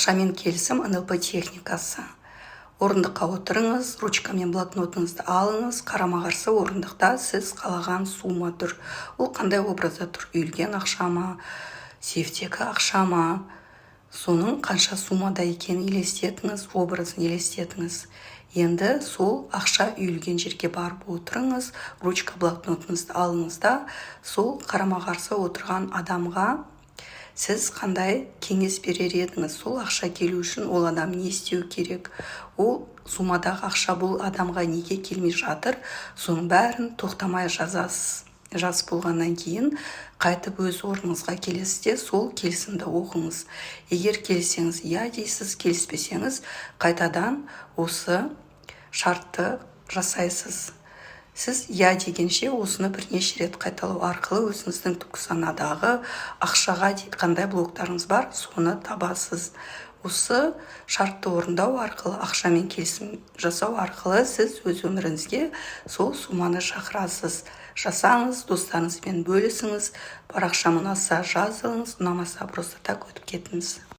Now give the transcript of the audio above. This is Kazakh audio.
Ақшамен келісім НЛП техникасы. Орындыққа отырыңыз, ручка мен блокнотыңызды алыңыз, қарама-қарсы орындықта сіз қалаған сума тұр. Ол қандай образда тұр? Үйілген ақша ма, сейфтегі ақша ма? Соның қанша сумада екенін елестетіңіз, образын елестетіңіз. Енді сол ақша үйілген жерге барып отырыңыз, ручка блокнотыңызды алыңыз да, сол қарама-қарсы отырған адамға сіз қандай кеңес берер едіңіз? Сол ақша келу үшін ол адам не істеу керек? Ол сумадағы ақша бұл адамға неге келмей жатыр? Соның бәрін тоқтамай жазасыз. Жазып болғаннан кейін қайтып өз орныңызға келесіз де сол келісімді оқыңыз. Егер келсеңіз иә дейсіз, келіспесеңіз қайтадан осы шартты жасайсыз. Сіз иә дегенше осыны бірнеше рет қайталау арқылы өзіңіздің түпкі санадағы ақшаға қандай блоктарыңыз бар, соны табасыз. Осы шартты орындау арқылы, ақшамен келісім жасау арқылы сіз өз өміріңізге сол суманы шақырасыз. Жасаңыз, достарыңызбен бөлісіңіз, парақшам ұнаса жазыңыз, ұнамаса просто так өтіп кетіңіз.